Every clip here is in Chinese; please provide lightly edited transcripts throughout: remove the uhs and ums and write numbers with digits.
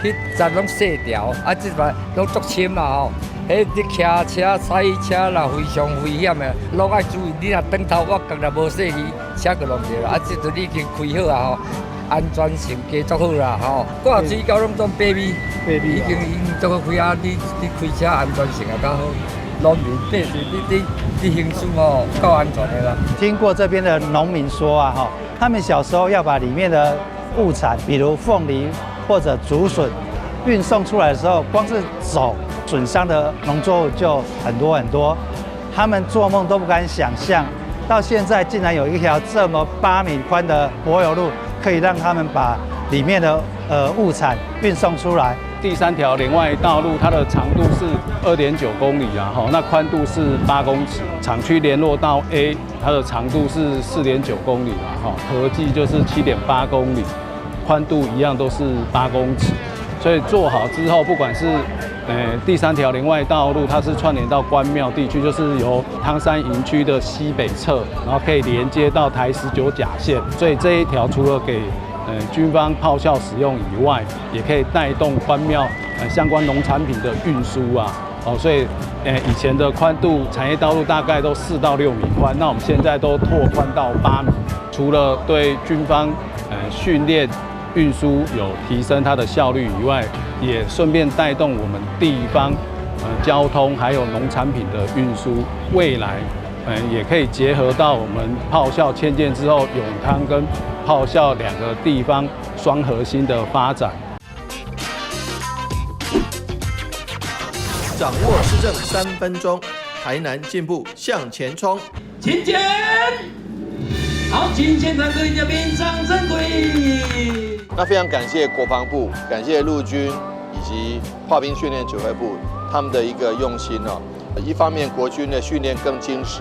迄站攏細條，啊，即擺攏足深啦吼。迄你騎車、踩車啦，非常危險的，攏愛注意。你若轉頭我角若無細去，車就弄着啦。啊，即陣你已經開好啊吼，安全性加足好啦吼。掛水溝攏總白米，已經足好開啊。你開車安全性也較好。農民對你行駛哦，夠安全的啦。聽過這邊的農民說啊，哈，他們小時候要把裡面的物產，比如鳳梨或者竹筍，運送出來的時候，光是走損傷的農作物就很多很多，他們做夢都不敢想象，到現在竟然有一條這麼8米寬的柏油路，可以讓他們把裡面的物產運送出來。第3條聯外道路，它的長度是2.9公里啊，哈，那寬度是8公尺。廠區聯絡道 A， 它的長度是4.9公里啊，哈，合計就是7.8公里，寬度一樣都是8公尺。所以做好之後，不管是第3條聯外道路，它是串聯到關廟地區，就是由湯山營區的西北側，然後可以連接到台19甲線。所以這一條除了給軍方炮校使用以外，也可以帶動關廟相關農產品的運輸啊。哦，所以以前的寬度產業道路大概都4到6米寬，那我們現在都拓寬到8米。除了對軍方訓練運輸有提升它的效率以外，也順便帶動我們地方交通還有農產品的運輸。未來也可以結合到我們炮校遷建之後，永康跟炮校2個地方雙核心的發展。掌握施政3分鐘，台南進步向前衝。請柬，好，請現場各位嘉賓掌聲鼓勵。那非常感謝國防部，感謝陸軍以及炮兵訓練指揮部他們的一個用心哦。一方面國軍的訓練更精實，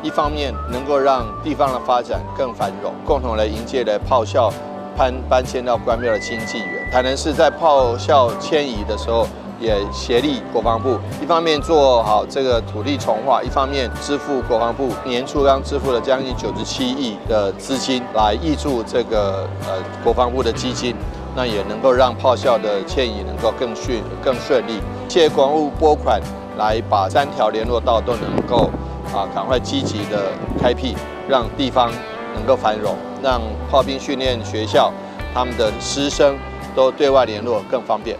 一方面能夠讓地方的發展更繁榮，共同來迎接了炮校搬遷到關廟的新紀元。台南市在炮校遷移的時候，也協力國防部，一方面做好這個土地重劃，一方面支付國防部年初剛支付了將近97億的資金來挹注這個國防部的基金，那也能夠讓炮校的遷移能夠更順利。謝謝國防部撥款來把3條聯絡道都能夠趕快積極的開闢，讓地方能夠繁榮，讓炮兵訓練學校他們的師生都對外聯絡更方便。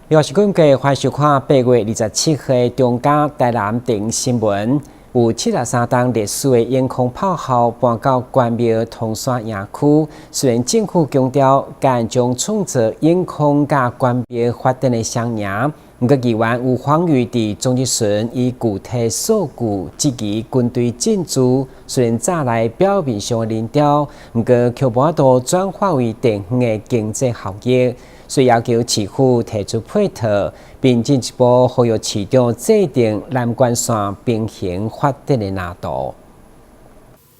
又是今個歡收看8月27日中間台南電新聞，有73棟歷史的遠空炮校搬到關廟通山營區。雖然政府強調敢將創造遠空甲關廟發展的雙贏，不過議員有黃宇佇總日巡以具體數據質疑軍隊進駐。雖然早來表面上的認調，不過卻無法度轉化為地方的經濟效益。所以要求市府提出配套，並進一步呼籲市長制定南關線平衡發展的藍圖。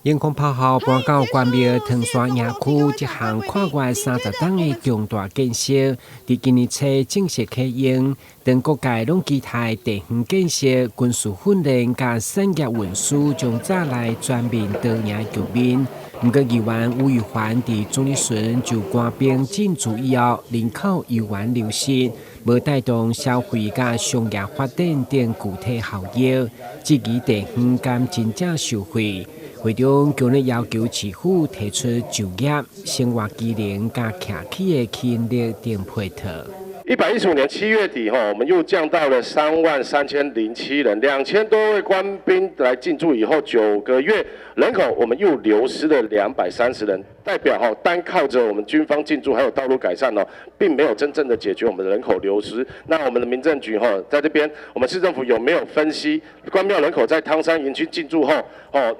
遠空炮校搬到關廟通山營區，這項跨越30棟的重大建設，在今年初正式啟用。當各界攏期待地方建設、軍事訓練甲產業運輸將再來全面多贏局面。不過，議員吳宇環在總日巡就官兵進駐以後，人口悠然流失，無帶動消費甲商業發展等具體效益，質疑地方敢真正受惠。會中今日要求市府提出就業、生活機能甲客氣的吸引力等配套。115年7月底，我們又降到了33007人，2000多位官兵來進駐以後，9個月人口我們又流失了230人，代表單靠着我們軍方進駐還有道路改善並沒有真正的解決我們的人口流失。那我們的民政局在這邊，我們市政府有沒有分析關廟人口在湯山營區進駐後，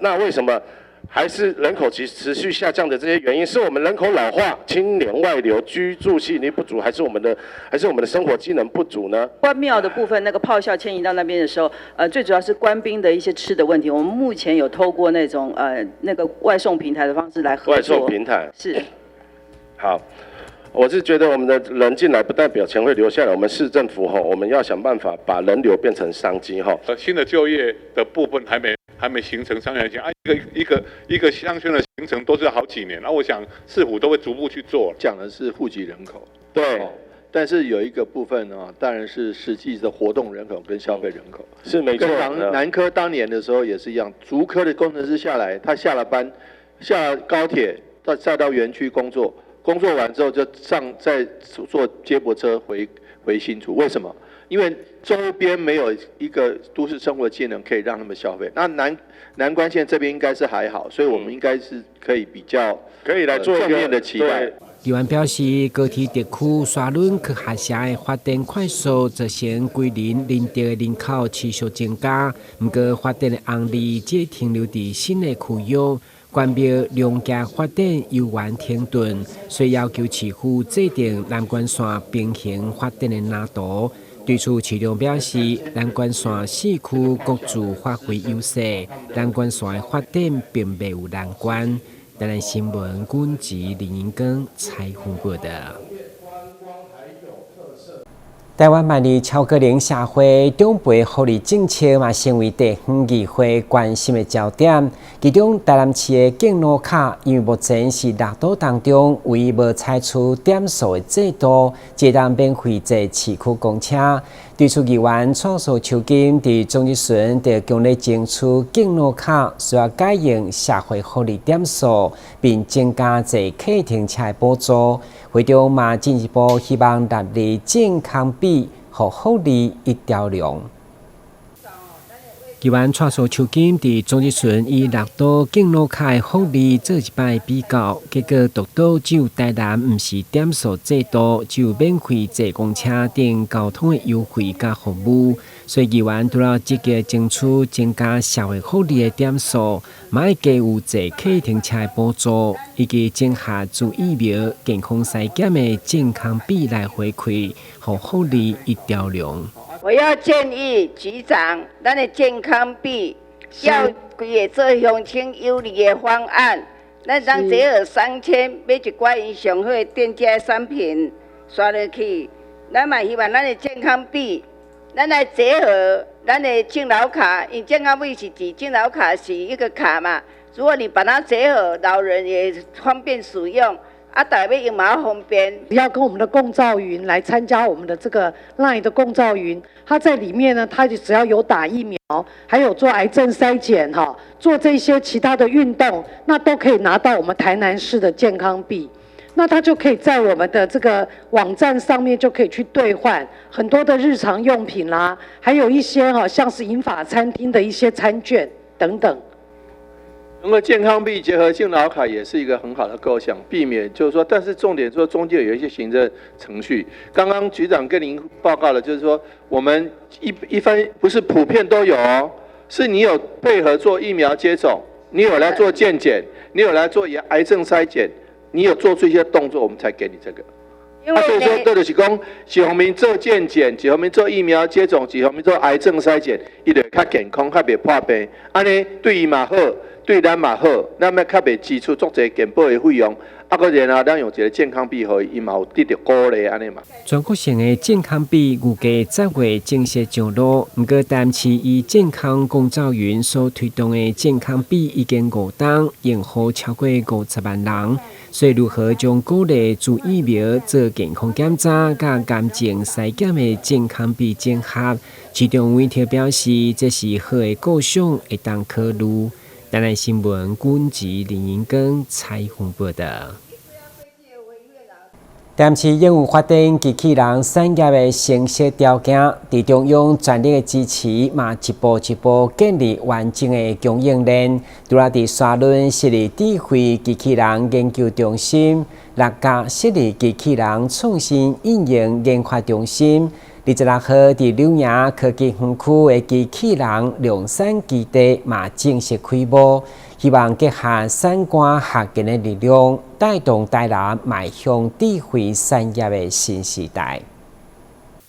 那為什麼還是人口持續下降的這些原因，是我們人口老化、青年外流、居住吸引力不足，還是我們的生活機能不足呢？關廟的部分，那個炮校遷移到那邊的時候，最主要是官兵的一些吃的問題。我們目前有透過那種那個外送平台的方式來合作。外送平台是好。我是覺得我們的人進來不代表錢會留下來，我們市政府我們要想辦法把人流變成商機新的就業的部分還沒形成，商業性一個鄉村的形成都是好幾年，我想市府都會逐步去做。講的是戶籍人口，對。但是有一個部分當然是實際的活動人口跟消費人口，是没錯。跟南科當年的時候也是一樣，竹科的工程師下來，他下了班，下了高鐵，再到園區工作完之後就再坐接駁車回新竹。為什麼？因為周邊沒有一個都市生活的技能可以讓他們消費。那南關縣這邊應該是還好，所以我們應該是可以比較可以來做正面的期待。議員表示，高鐵特區沙崙區下轄的發展快速，造成歸鄰鄰地的人口持續增加。不過，發展的紅利只停留在新的區域，關廟兩家發展猶原停頓，所以要求市府制定南關線平行發展的藍圖。對此，市長表示，南關線四區各自發揮優勢，南關線的發展並未有難關。台南新聞軍籍林英根採訪報道。台灣萬里超高齡社會長輩福利政策嘛，成為地方議會關心的焦點。其中，台南市的敬老卡，因為目前是6都當中唯一無採取點數的制度，只當免費坐市區公車。對此，議員創造邱金在總集選就強烈爭取敬老卡需要改用社會福利點數，並增加坐客停車的補助。會中嘛進一步希望納入健康比和福利一條龍。議員創造邱金在總集選以6都敬老卡的福利做一擺比較，結果獨島只有台南不是點數制度，只有免費坐公車等交通的優惠加服務，所以議員除了積極爭取增加社會福利的點數，嘛會加有坐客停車的補助，以及整合注疫苗、健康篩檢的健康比來回饋，和福利一條龍。我要建議局長，咱的健康比要規個做鄉親有利的方案，咱當結合3000買一寡因上好的店家產品刷落去，咱嘛希望咱的健康比，咱來結合咱的敬老卡，因健康比是指敬老卡是一個卡嘛，如果你把它結合，老人也方便使用。大家用嘛方便，要跟我們的共照雲來參加我們的這個 LINE 的共照雲，它在裡面呢，它就只要有打疫苗，還有做癌症篩檢做這些其他的運動，那都可以拿到我們台南市的健康幣，那它就可以在我們的這個網站上面就可以去兌換很多的日常用品啦，還有一些像是銀髮餐廳的一些餐券等等。能夠健康幣結合敬老卡也是一個很好的構想，避免就是說，但是重點說中間有一些行政程序。剛剛局長跟您報告了，就是說我們一分不是普遍都有是你有配合做疫苗接種，你有來做健檢，你有來做癌症篩檢，你有做出一些動作，我們才給你這個。所以說，就是講，一方面做健檢，一方面做疫苗接種，一方面做癌症篩檢，伊就較健康，較袂破病。安尼對伊嘛好，對咱嘛好，咱要較袂支出足儕健保的費用。個然後咱用一個健康幣，互伊嘛有得到鼓勵安尼嘛。全國性的健康幣預計10月正式上路，不過台南市以健康公照雲所推動的健康幣已經5檔，用戶超過50萬人。所以如何將鼓勵注疫苗、做健康檢查、甲癌症篩檢的健康幣整合，市長委特表示，這是好的構想，會當考慮。台南新聞軍籍林英根採訪報道。台南市應有發展機器人產業的成熟條件，在中央全力的支持，嘛一步一步建立完整的供應鏈。除了在沙崙設立智慧機器人研究中心，6甲設立機器人創新應用研發中心。26號在柳營科技園區的機器人量產基地嘛正式開幕，希望結合產官學研的力量，帶動台南邁向智慧產業的新時代。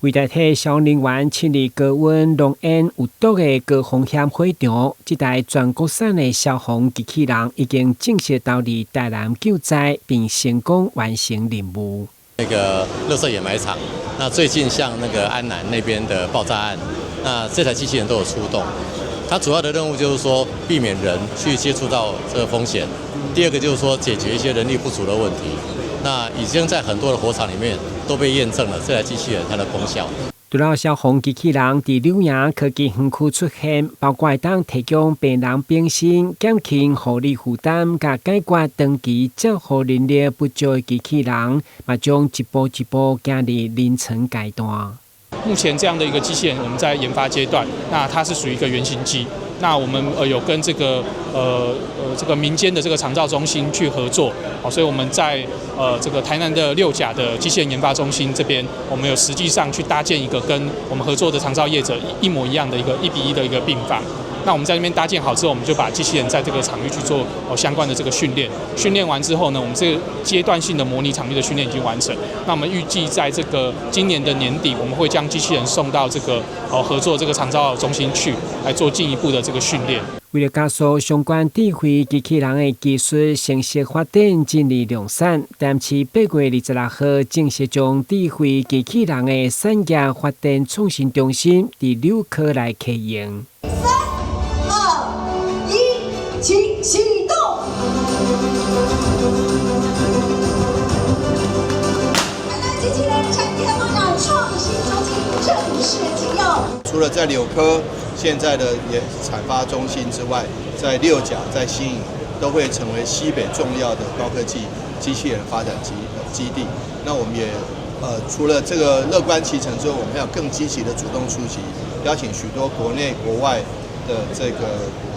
為代替消防人員清理高溫濃煙有毒的高風險火場，這台全國產的消防機器人已經正式投入台南救災，並成功完成任務。那個垃圾掩埋場。那最近像那個安南那邊的爆炸案，那這台機器人都有出動。它主要的任務就是說避免人去接觸到這個風險。第二個就是說解決一些人力不足的問題。那已經在很多的火場裡面都被驗證了這台機器人它的功效。除了消防機器人在柳營科技園區出現，包括當提供病人變身、減輕護理負擔、甲解決長期接護人力不足的機器人，嘛將一步一步走入臨床階段。目前這樣的一個機器人，我們在研發階段，那它是屬於一個原型機。那我們有跟這個民間的這個長照中心去合作，所以我們在這個台南的六甲的機器人研發中心這邊，我們有實際上去搭建一個跟我們合作的長照業者一模一樣的一個1比1的一個病房。那我們在那邊搭建好之後，我们就把機器人在這個場域去做相關的這個訓練。訓練完之後呢，我們這個階段性的模擬場域的訓練已經完成。那我們預計在這個今年的年底，我們會將機器人送到這個合作這個長照中心去，來做進一步的這個訓練。為了加速相關智慧機器人的技術成熟發展進入量產，台南市8月26號正式將智慧機器人的產業發展創新中心在柳科來啟用。3、2、1，請啟動！台南機器人產業發展創新中心正式啟用。除了在柳科現在的產發中心之外，在六甲、在新營都會成為西北重要的高科技機器人發展基地。那我們也除了這個樂觀其成之後，我們還要更積極的主動出擊，邀請許多國內國外的這個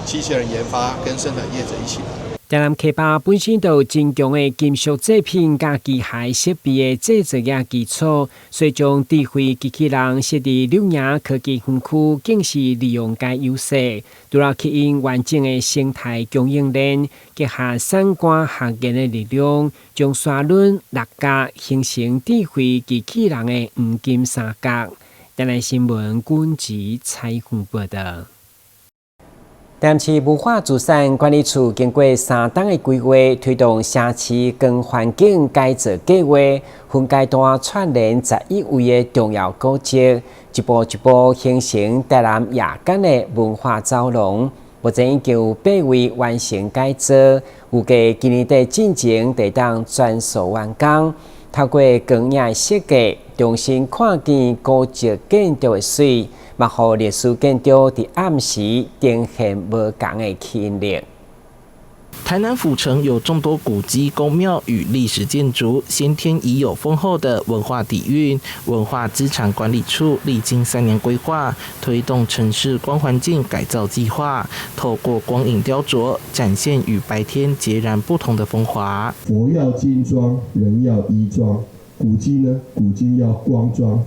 機器人研發跟生產業者一起來。台南科巴本身就有真強的金屬製品甲機械設備的製作業基礎，所以將智慧機器人設在柳營科技園區，更是利用該優勢，除了啟用完整的生態供應鏈，結合產官學研的力量，將沙輪六角形成智慧機器人的黃金三角。台南新聞軍籍採訪報道。台南市文化資產管理處經過3檔的規劃，推動社區跟環境改造計劃，分階段串聯11位的重要古蹟，一步一步形成台南夜間的文化走廊。目前已經有8位完成改造，預計今年底進程得當全數完工。透過光影設計，重新看見古蹟建築的水。嘛，讓歷史建築在暗時呈現無同的吸引力。台南府城有眾多古蹟、宮廟與歷史建築，先天已有豐厚的文化底蘊。文化資產管理處歷經3年規劃，推動城市光環境改造計劃，透過光影雕琢，展現與白天截然不同的風華。佛要金裝，人要衣裝，古蹟呢，古蹟要光裝，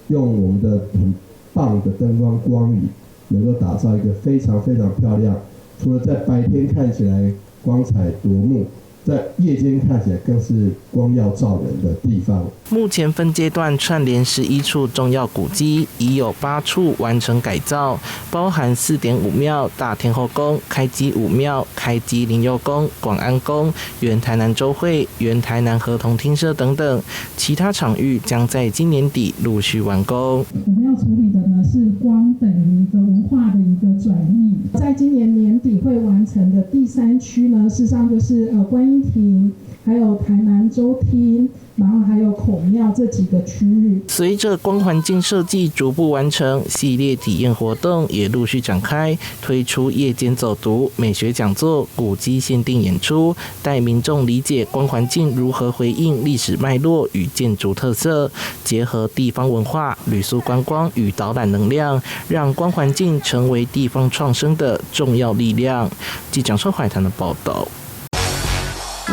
用我們的很棒的燈光光影，能夠打造一個非常非常漂亮。除了在白天看起來光彩奪目，在夜間看起來更是光耀照人的地方。目前分階段串聯11處重要古蹟，已有8處完成改造，包含4點五廟、大天後宮、開基武廟、開基靈佑宮、廣安宮、原台南州會、原台南合同廳舍等等。其他場域將在今年底陸續完工。我們要處理的呢是光等於一個文化的一個轉譯，在今年年底會完成的第3區呢，事實上就是觀音亭，還有台南州廳，然後還有孔廟這幾個區域。隨着光環境設計逐步完成，系列體驗活動也陸續展開，推出夜間走讀、美學講座、古蹟限定演出，帶民眾理解光環境如何回應歷史脈絡與建築特色，結合地方文化、旅宿觀光與導覽能量，讓光環境成為地方創生的重要力量。記者陳懷談的報道。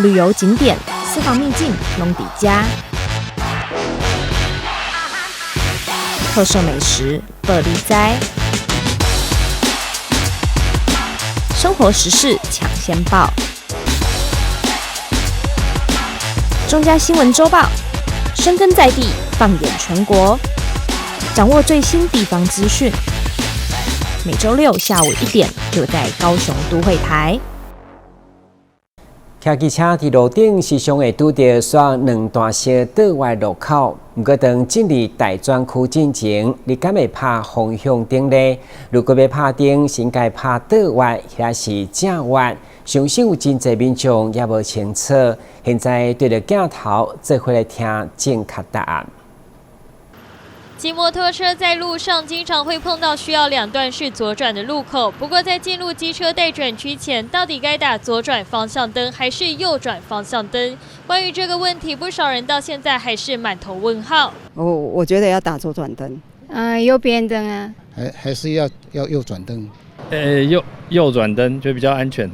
旅遊景點、私房秘境、弄底家，特色美食、樂利哉，生活時事搶先報，中嘉新聞週報，深耕在地，放眼全國，掌握最新地方資訊。每週6下午1點，就在高雄都會台。騎機車佇路頂時常會拄到煞兩段式倒彎路口，不過當進入大專區進前，你敢會拍方向燈呢？如果要拍燈，先該拍倒彎還是正彎？相信有真濟民眾也無清楚。現在對着鏡頭，做回來聽正確答案。騎摩托車在路上經常會碰到需要兩段式左轉的路口，不過在進入機車待轉區前，到底該打左轉方向燈還是右轉方向燈？關於這個問題，不少人到現在還是滿頭問號。我覺得要打左轉燈，右邊燈啊，還是要右轉燈。右轉燈就比較安全。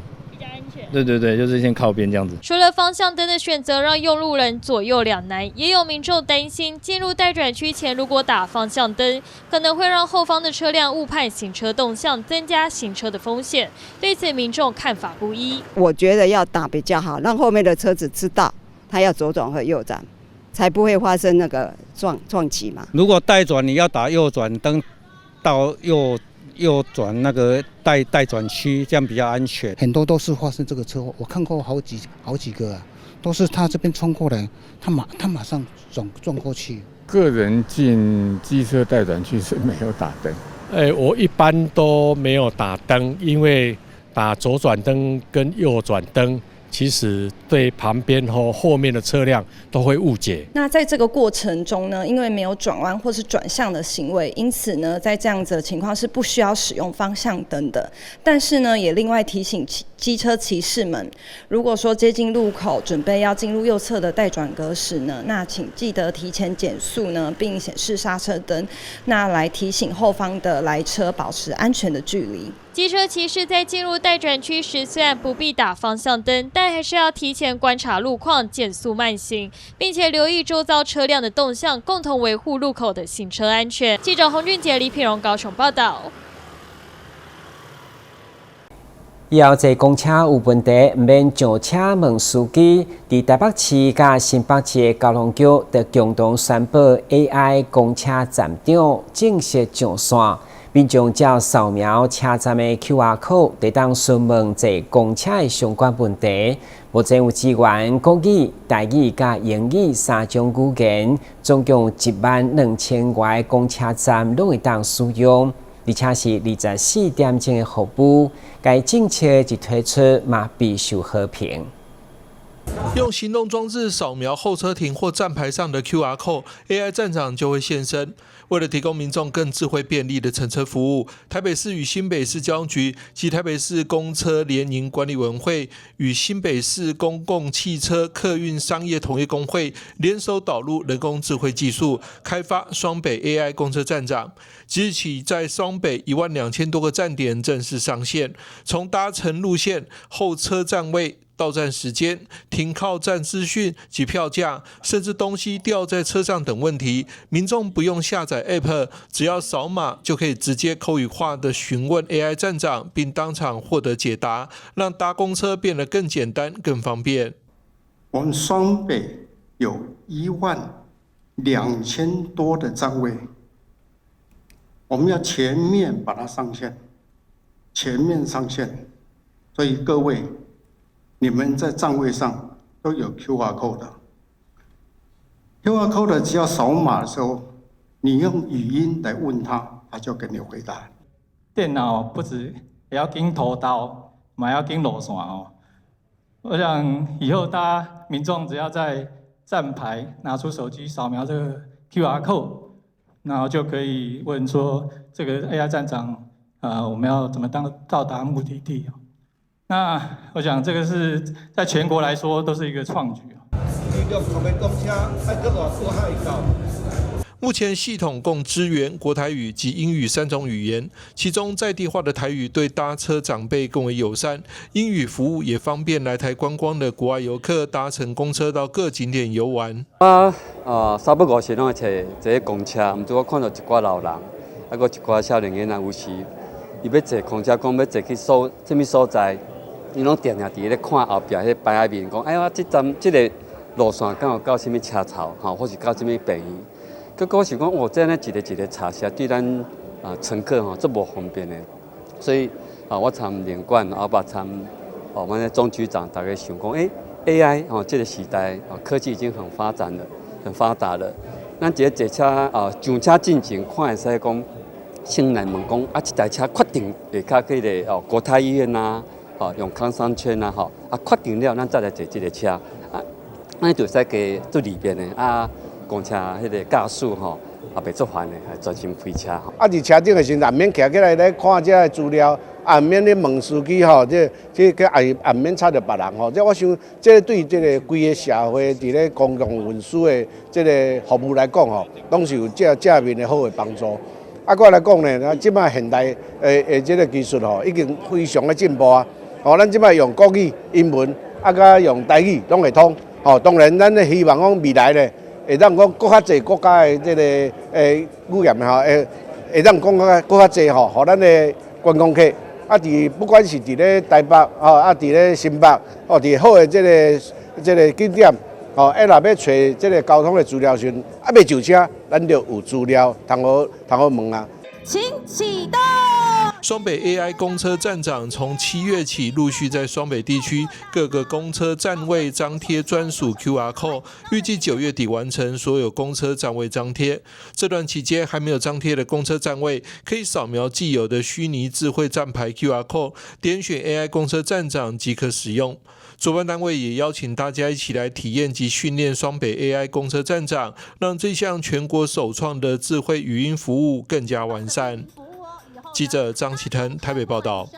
对，就是先靠邊這樣子。除了方向燈的選擇讓用路人左右兩難，也有民眾擔心進入待轉區前如果打方向燈，可能會讓後方的車輛誤判行車動向，增加行車的風險。對此，民眾看法不一。我覺得要打比較好，讓後面的車子知道他要左轉和右轉，才不會發生那個撞擊嘛。如果待轉你要打右轉燈到右轉那個待轉區，這樣比較安全。很多都是發生這個車禍，我看過好幾個啊，都是他這邊衝過來，他馬上撞過去。個人進機車待轉區是沒有打燈。我一般都沒有打燈，因為打左轉燈跟右轉燈，其實對旁邊和後面的車輛都會誤解。那在這個過程中呢，因為沒有轉彎或是轉向的行為，因此呢，在這樣子的情況是不需要使用方向燈的。但是呢，也另外提醒機車騎士們，如果說接近路口，準備要進入右側的待轉格時呢，那請記得提前減速呢，並顯示剎車燈，那來提醒後方的來車保持安全的距離。機車騎士在進入待轉區時，雖然不必打方向燈，但還是要提前觀察路況，減速慢行，並且留意周遭車輛的動向，共同維護路口的行車安全。記者洪俊傑、李品榮高雄報道。以後坐公車有問題，唔免上車問司機。在台北市甲新北市的交通局，就共同宣布 AI 公車站長正式上線。民眾只要掃描車站的 QR code， 就當詢問坐公車的相關問題。目前有支援國語、台語甲英語3種語言，總共12000外的公車站攏會當使用，而且是24點鐘的服務。該政策一推出嘛，備受好評。用行動裝置掃描候車亭或站牌上的 QR code，AI 站長就會現身。為了提供民眾更智慧便利的乘車服務，台北市與新北市交通局及台北市公車聯營管理委員會與新北市公共汽車客運商業同業公會聯手導入人工智慧技術，開發雙北 AI 公車站長。即日起，在雙北12000多個站點正式上線，從搭乘路線、候車站位、到站時間、停靠站資訊及票價，甚至東西掉在車上等問題，民眾不用下載 App， 只要掃碼就可以直接口語化的詢問 AI 站長，並當場獲得解答，讓搭公車變得更簡單、更方便。我們雙北有12000多的站位，我們要全面把它上線，全面上線，所以各位。你們在站位上都有 QR code 的 ，QR code 只要掃碼的時候，你用語音來問他，他就給你回答。電腦不止也要經頭刀，還要經路線哦。我想以後大家民眾只要在站牌拿出手機掃描這個 QR code， 然後就可以問說這個 AI 站長，我們要怎麼到達目的地？那我想這個是在全國來說都是一個創舉。目前系統共支援國台語及英語3種語言，其中在地化的台語對搭車長輩更為友善，英語服務也方便來台觀光的國外遊客搭乘公車到各景點遊玩。3不5時攏會坐這個公車，毋過我看到一寡老人，還有一寡少年囡仔，有時伊要坐公車，講要坐去什麼所在。伊攏定定佇咧看後壁迄牌仔面，講哎呀，這站這個路線敢有到什麼車槽，吼，或是到什麼病院？結果是講，哦，這樣一個查實對咱乘客吼，足無方便的。所以我參連管後壁參我們的總局長大概想講，AI 這個時代科技已經很發展了，很發達了。咱這個坐車上車進前，看會使講，先來問講，一台車確定會較迄個國泰醫院啊，用康商圈啊，確定了，咱再來坐這個車，咱就使加做裡邊的公車迄個駕駛也袂做煩的，還專心開車。佇車頂的時陣，也免徛起來咧看這個資料，也免咧問司機也免吵着別人這我想，這對這個規個社會佇咧公共運輸的這個服務來講攏是有正面的好的幫助。過來講呢，即擺現代這個技術已經非常的進步啊。咱即擺用國語、英文，甲用台語攏會通。當然，咱咧希望講未來咧，會當講更較濟國家的這個語言會當講更較濟互咱的觀光客不管是佇咧台北佇咧新北佇好的這個景點若要找這個交通的資料時，未上車，咱就有資料通好問啊。請啟動。雙北 AI 公車站長從7月起陸續在雙北地區各個公車站位張貼專屬 QR Code， 預計9月底完成所有公車站位張貼。這段期間還沒有張貼的公車站位，可以掃描既有的虛擬智慧站牌 QR Code， 點選 AI 公車站長即可使用。主辦單位也邀請大家一起來體驗及訓練雙北 AI 公車站長，讓這項全國首創的智慧語音服務更加完善。記者張啟騰台北報道。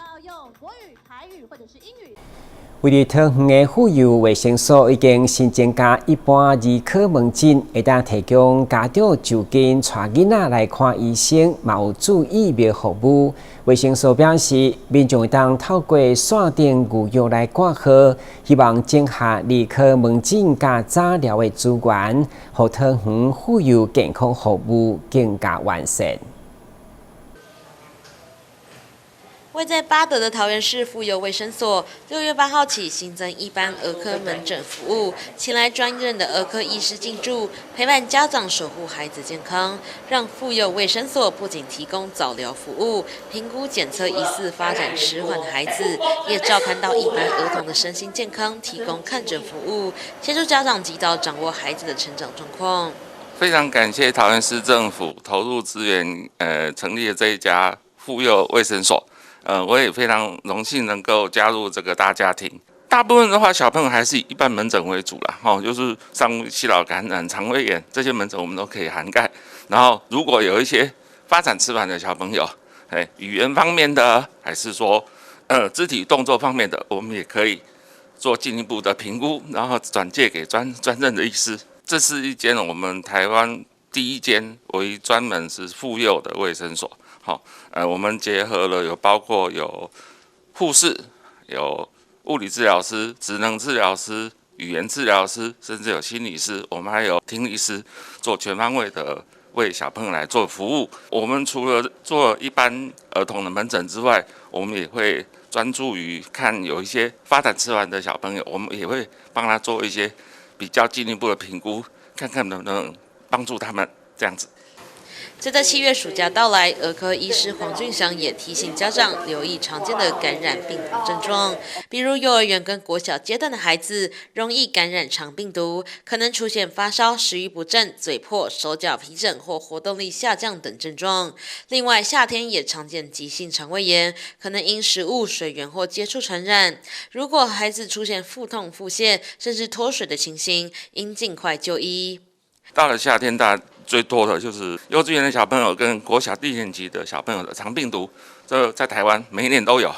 為了桃園的婦幼衛生所已經新增加一般兒科門診，會當提供家長就近帶囡仔來看醫生，嘛有注疫苗服務。衛生所表示，民眾會當透過線上預約來掛號，希望整合兒科門診加早療的資源，讓桃園婦幼健康服務更加完善。位在八德的桃園市婦幼衛生所，6月8號起新增一般兒科門診服務，請來專任的兒科醫師進駐，陪伴家長守護孩子健康，讓婦幼衛生所不僅提供早療服務，評估檢測疑似發展遲緩的孩子，也照看到一般兒童的身心健康，提供看診服務，協助家長及早掌握孩子的成長狀況。非常感謝桃園市政府投入資源，成立了這一家婦幼衛生所。我也非常榮幸能夠加入這個大家庭。大部分的話，小朋友還是以一般門診為主啦，就是上呼吸道感染、腸胃炎這些門診我們都可以涵蓋。然後，如果有一些發展遲緩的小朋友，語言方面的，還是說肢體動作方面的，我們也可以做進一步的評估，然後轉介給專任的醫師。這是一間我們台灣第一間唯一專門是婦幼的衛生所。我們結合了包括有護士、有物理治療師、職能治療師、語言治療師，甚至有心理師，我們還有聽力師，做全方位的為小朋友來做服務。我們除了做一般兒童的門診之外，我們也會專注於看有一些發展遲緩的小朋友，我們也會幫他做一些比較進一步的評估，看看能不能幫助他們這樣子。就在7月暑假到來，兒科醫師黃俊祥也提醒家長留意常見的感染病毒症狀，比如幼兒園跟國小階段的孩子容易感染腸病毒，可能出現發燒、食慾不振、嘴破、手腳皮疹或活動力下降等症狀。另外，夏天也常見急性腸胃炎，可能因食物、水源或接觸傳染。如果孩子出現腹痛、腹瀉，甚至脫水的情形，應盡快就醫。到了夏天，最多的就是幼稚園的小朋友跟國小低年級的小朋友的腸病毒，這在台灣每一年都有。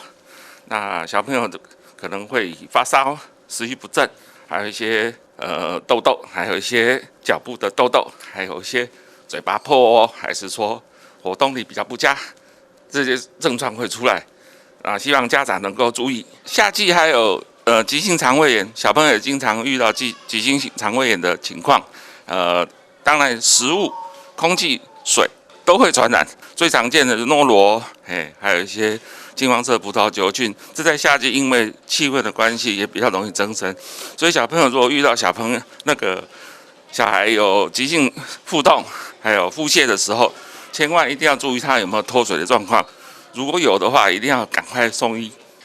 那小朋友可能會發燒、食慾不振，還有一些痘痘，還有一些腳部的痘痘，還有一些嘴巴破，還是說活動力比較不佳，這些症狀會出來。希望家長能夠注意。夏季還有急性腸胃炎，小朋友也經常遇到急性腸胃炎的情況。當然，食物、空氣、水都會傳染。最常見的是諾羅，還有一些金黃色葡萄球菌。這在夏季因為氣溫的關係，也比較容易增生。所以小朋友如果遇到小孩有急性腹痛，還有腹瀉的時候，千萬一定要注意他有沒有脫水的狀況。如果有的話，一定要趕快送醫。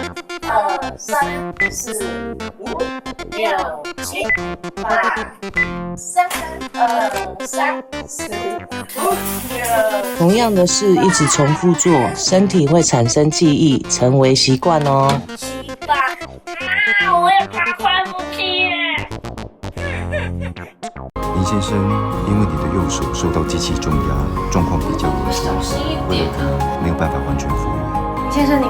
2、3、4、5、6、7、8。3、2、3、4、5、6。同样的事一直重複做，身體會產生記憶，成為習慣哦。7、8，我要爬快步梯耶！林先生，因為你的右手受到機器重壓，狀況比較危險，小心一點啊！沒有辦法完全復原。先生，你